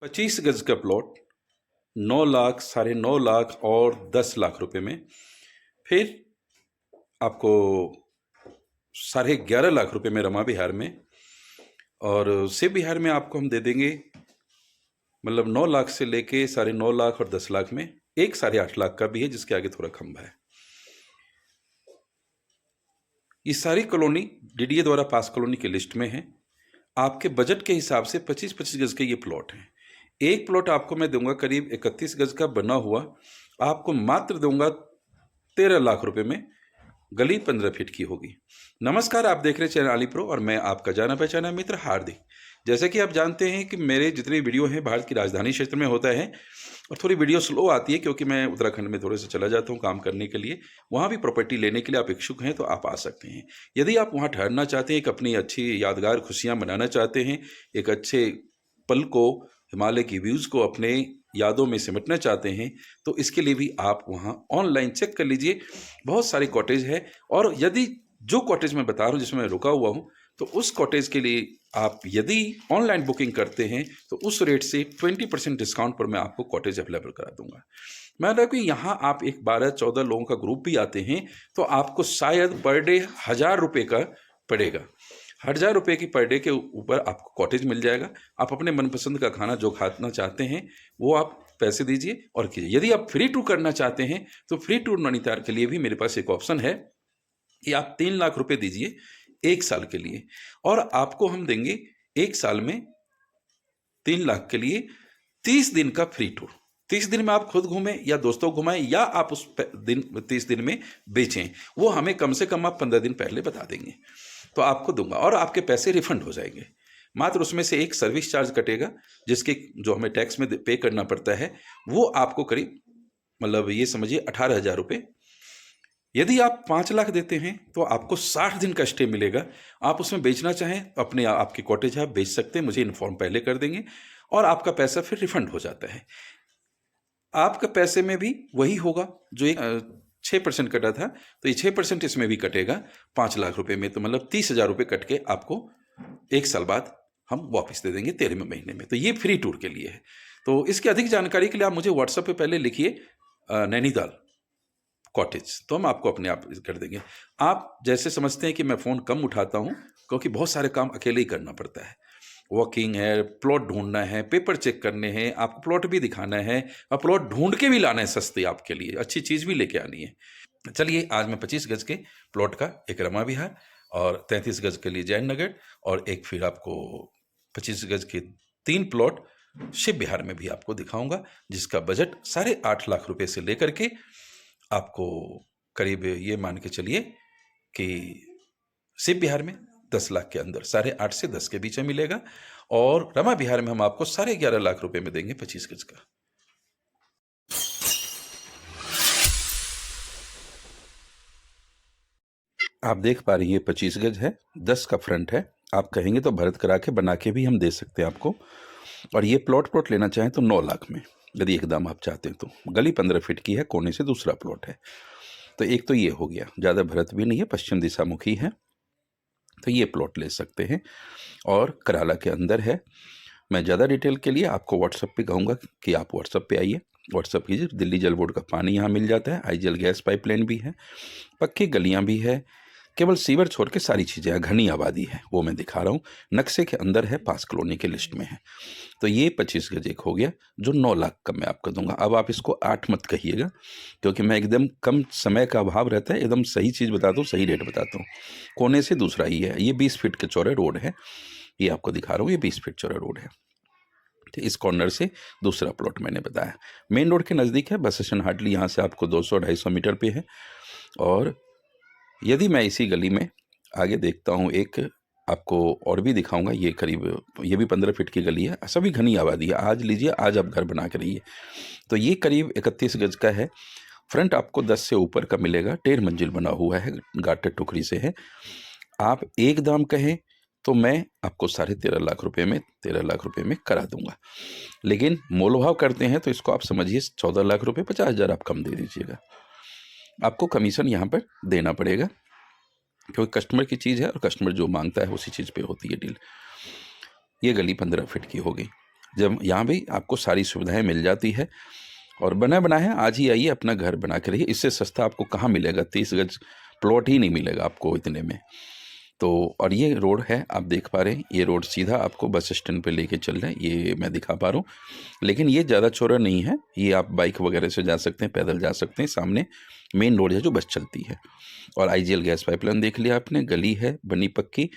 25 गज का प्लॉट 9 लाख, 9.5 लाख और 10 लाख रुपए में। फिर आपको 11.5 लाख रुपए में रमा विहार में, और शिव विहार में आपको हम दे देंगे, मतलब 9 लाख से लेके 9.5 लाख और 10 लाख में। एक 8.5 लाख का भी है जिसके आगे थोड़ा खंभा है। ये सारी कॉलोनी डीडीए द्वारा पास कॉलोनी की लिस्ट में है। आपके बजट के हिसाब से 25-25 गज के ये प्लॉट हैं। एक प्लॉट आपको मैं दूंगा करीब 31 गज का बना हुआ, आपको मात्र दूंगा 13 लाख रुपए में। गली 15 फीट की होगी। नमस्कार, आप देख रहे हैं चैनल आली प्रो और मैं आपका जाना पहचाना मित्र हार्दिक। जैसे कि आप जानते हैं कि मेरे जितने वीडियो हैं भारत की राजधानी क्षेत्र में होता है, और थोड़ी वीडियो स्लो आती है क्योंकि मैं उत्तराखंड में थोड़े से चला जाता हूँ काम करने के लिए। वहाँ भी प्रॉपर्टी लेने के लिए आप इच्छुक हैं तो आप आ सकते हैं। यदि आप वहाँ ठहरना चाहते हैं, एक अपनी अच्छी यादगार खुशियाँ मनाना चाहते हैं, एक अच्छे पल को, हिमालय की व्यूज़ को अपने यादों में सिमटना चाहते हैं, तो इसके लिए भी आप वहाँ ऑनलाइन चेक कर लीजिए। बहुत सारे कॉटेज है, और यदि जो कॉटेज मैं बता रहा हूँ जिसमें मैं रुका हुआ हूँ, तो उस कॉटेज के लिए आप यदि ऑनलाइन बुकिंग करते हैं तो उस रेट से 20% डिस्काउंट पर मैं आपको कॉटेज अवेलेबल करा दूंगा। मैं लगा कि यहाँ आप एक 12-14 लोगों का ग्रुप भी आते हैं तो आपको शायद पर डे 1,000 रुपये का पड़ेगा। 1,000 रुपये की पर डे के ऊपर आपको कॉटेज मिल जाएगा। आप अपने मनपसंद का खाना जो खाना चाहते हैं वो आप पैसे दीजिए और कीजिए। यदि आप फ्री टूर करना चाहते हैं तो फ्री टूर नैनीताल के लिए भी मेरे पास एक ऑप्शन है कि आप 3 लाख रुपए दीजिए 1 साल के लिए, और आपको हम देंगे 1 साल में 3 लाख के लिए 30 दिन का फ्री टूर। 30 दिन में आप खुद घूमें या दोस्तों घुमाएं, या आप उस दिन 30 दिन में बेचें, वो हमें कम से कम आप 15 दिन पहले बता देंगे तो आपको दूंगा, और आपके पैसे रिफंड हो जाएंगे। मात्र उसमें से एक सर्विस चार्ज कटेगा जिसके जो हमें टैक्स में पे करना पड़ता है, वो आपको करीब, मतलब ये समझिए 18,000 रुपये। यदि आप 5 लाख देते हैं तो आपको 60 दिन का स्टे मिलेगा। आप उसमें बेचना चाहें अपने आपकी कॉटेज है, आप बेच सकते हैं, मुझे इन्फॉर्म पहले कर देंगे और आपका पैसा फिर रिफंड हो जाता है। आपका पैसे में भी वही होगा जो एक 6% कटा था, तो ये 6% इसमें भी कटेगा 5 लाख रुपए में, तो मतलब 30,000 रुपये कट के आपको 1 साल बाद हम वापस दे देंगे 13वें महीने में। तो ये फ्री टूर के लिए है। तो इसकी अधिक जानकारी के लिए आप मुझे व्हाट्सएप पे पहले लिखिए नैनीताल कॉटेज, तो हम आपको अपने आप कर देंगे। आप जैसे समझते हैं कि मैं फ़ोन कम उठाता हूँ क्योंकि बहुत सारे काम अकेले ही करना पड़ता है। वॉकिंग है, प्लॉट ढूंढना है, पेपर चेक करने हैं, आपको प्लॉट भी दिखाना है और प्लॉट ढूंढ के भी लाना है सस्ते आपके लिए, अच्छी चीज़ भी लेके आनी है। चलिए, आज मैं 25 गज के प्लॉट का एक रमा विहार और 33 गज के लिए जैन नगर, और एक फिर आपको 25 गज के 3 प्लॉट शिव विहार में भी आपको दिखाऊंगा, जिसका बजट 8.5 लाख रुपए से लेकर के आपको करीब ये मान के चलिए कि शिव विहार में 10 लाख के अंदर 8.5 से 10 के बीच में मिलेगा, और रमा विहार में हम आपको 11.5 लाख रुपए में देंगे 25 गज का। आप देख पा रही है 25 गज है, 10 का फ्रंट है। आप कहेंगे तो भरत करा के बना के भी हम दे सकते हैं आपको। और ये प्लॉट लेना चाहें तो 9 लाख में, यदि एकदम आप चाहते हैं तो। गली 15 फीट की है, कोने से दूसरा प्लॉट है। तो एक तो ये हो गया, ज़्यादा भरत भी नहीं है, पश्चिम दिशा मुखी है, तो ये प्लॉट ले सकते हैं। और कराला के अंदर है। मैं ज़्यादा डिटेल के लिए आपको व्हाट्सएप पे कहूँगा कि आप व्हाट्सएप पे आइए, व्हाट्सएप कीजिए। दिल्ली जल बोर्ड का पानी यहाँ मिल जाता है, आईजीएल गैस पाइपलाइन भी है, पक्की गलियाँ भी है, केवल सीवर छोड़ के सारी चीज़ें हैं, घनी आबादी है, वो मैं दिखा रहा हूँ। नक्शे के अंदर है, पास कॉलोनी के लिस्ट में है। तो ये 25 गज एक हो गया जो 9 लाख का मैं आपको दूंगा। अब आप इसको 8 मत कहिएगा, क्योंकि मैं एकदम कम समय का अभाव रहता है, एकदम सही चीज़ बताता हूँ, सही रेट बताता हूँ। कोने से दूसरा ही है, ये 20 फीट के चौड़े रोड है, ये आपको दिखा रहा हूँ, ये 20 फीट चौड़ा रोड है। तो इस कॉर्नर से दूसरा प्लॉट मैंने बताया, मेन रोड के नज़दीक है, बस स्टैंड हार्डली यहाँ से आपको 200-250 मीटर पे है। और यदि मैं इसी गली में आगे देखता हूँ, एक आपको और भी दिखाऊंगा, ये करीब ये भी 15 फीट की गली है, सभी घनी आबादी है। आज लीजिए, आज आप घर बना के रहिए। तो ये करीब 31 गज का है, फ्रंट आपको 10 से ऊपर का मिलेगा, 1.5 मंजिल बना हुआ है, गाटर टुकड़ी से है। आप एक दाम कहें तो मैं आपको 13.5 लाख रुपए में 13 लाख रुपए में करा दूंगा, लेकिन मोल भाव करते हैं तो इसको आप समझिए 14 लाख रुपए, 50,000 आप कम दे दीजिएगा। आपको कमीशन यहाँ पर देना पड़ेगा, क्योंकि कस्टमर की चीज़ है और कस्टमर जो मांगता है उसी चीज़ पे होती है डील। ये गली 15 फीट की हो गई। जब यहाँ भी आपको सारी सुविधाएं मिल जाती है और बना है, आज ही आइए अपना घर बना के रहिए। इससे सस्ता आपको कहाँ मिलेगा, 30 गज प्लॉट ही नहीं मिलेगा आपको इतने में। तो और ये रोड है, आप देख पा रहे हैं, ये रोड सीधा आपको बस स्टैंड पे लेके चल रहा है, ये मैं दिखा पा रहा हूँ। लेकिन ये ज़्यादा चौड़ा नहीं है, ये आप बाइक वगैरह से जा सकते हैं, पैदल जा सकते हैं। सामने मेन रोड है जो बस चलती है। और IGL गैस पाइपलाइन देख लिया आपने, गली है बनी पक्की,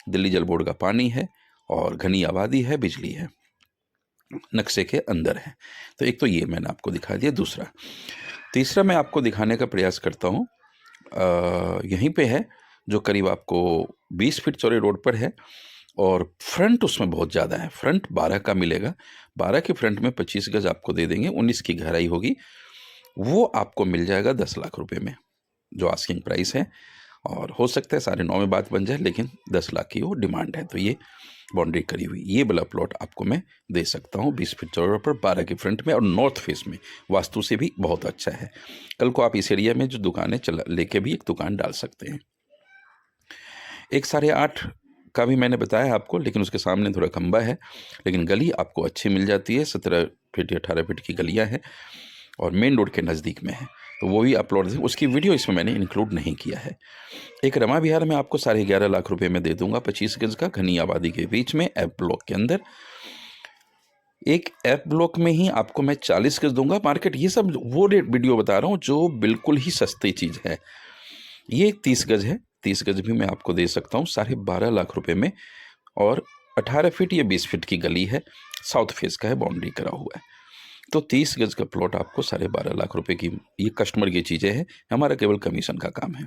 दिल्ली जल बोर्ड का पानी है और घनी आबादी है, बिजली है, नक्शे के अंदर है। तो एक तो ये मैंने आपको दिखा दिया। दूसरा, तीसरा मैं आपको दिखाने का प्रयास करता हूँ, यहीं पे है, जो करीब आपको 20 फीट चौड़े रोड पर है और फ्रंट उसमें बहुत ज़्यादा है। फ्रंट 12 का मिलेगा, 12 के फ्रंट में 25 गज आपको दे देंगे, 19 की गहराई होगी। वो आपको मिल जाएगा 10 लाख रुपए में, जो आस्किंग प्राइस है। और हो सकता है 9.5 में बात बन जाए, लेकिन 10 लाख की वो डिमांड है। तो ये बाउंड्री करी हुई ये वाला प्लॉट आपको मैं दे सकता हूँ 20 फीट चौड़ा पर, 12 के फ्रंट में और नॉर्थ फेस में, वास्तु से भी बहुत अच्छा है। कल को आप इस एरिया में जो दुकानें लेके भी एक दुकान डाल सकते हैं। एक 8.5 का भी मैंने बताया आपको, लेकिन उसके सामने थोड़ा खंबा है, लेकिन गली आपको अच्छी मिल जाती है। 17 फीट या 18 फीट की गलियाँ हैं और मेन रोड के नज़दीक में है। तो वो भी अपलोड, उसकी वीडियो इसमें मैंने इंक्लूड नहीं किया है। एक रमा विहार में आपको 11.5 लाख रुपए में दे दूंगा, 25 गज का, घनी आबादी के बीच में, एफ ब्लॉक के अंदर। एक एफ ब्लॉक में ही आपको मैं 40 गज दूंगा। मार्केट ये सब वो रेट वीडियो बता रहा हूँ जो बिल्कुल ही सस्ती चीज़ है। ये 30 गज है, 30 गज भी मैं आपको दे सकता हूँ 12.5 लाख रुपए में। और 18 फीट या 20 फीट की गली है, साउथ फेस का है, बाउंड्री करा हुआ है। तो 30 गज का प्लॉट आपको 12.5 लाख रुपए की, ये कस्टमर की चीज़ें हैं, हमारा केवल कमीशन का काम है।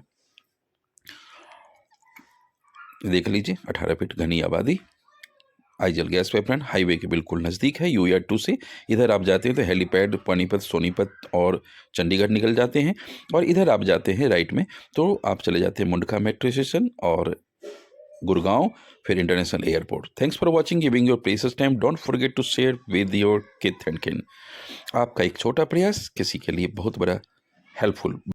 देख लीजिए, 18 फीट घनी आबादी, IGL गैस पाइपलाइन, हाईवे के बिल्कुल नज़दीक है। UER 2 से इधर आप जाते हैं तो हेलीपैड पानीपत, सोनीपत और चंडीगढ़ निकल जाते हैं। और इधर आप जाते हैं राइट में तो आप चले जाते हैं मुंडका मेट्रो स्टेशन और गुड़गांव, फिर international airport. Thanks for watching, giving your precious time. Don't forget to share with your kith and kin. आपका एक छोटा प्रयास किसी के लिए बहुत बड़ा हेल्पफुल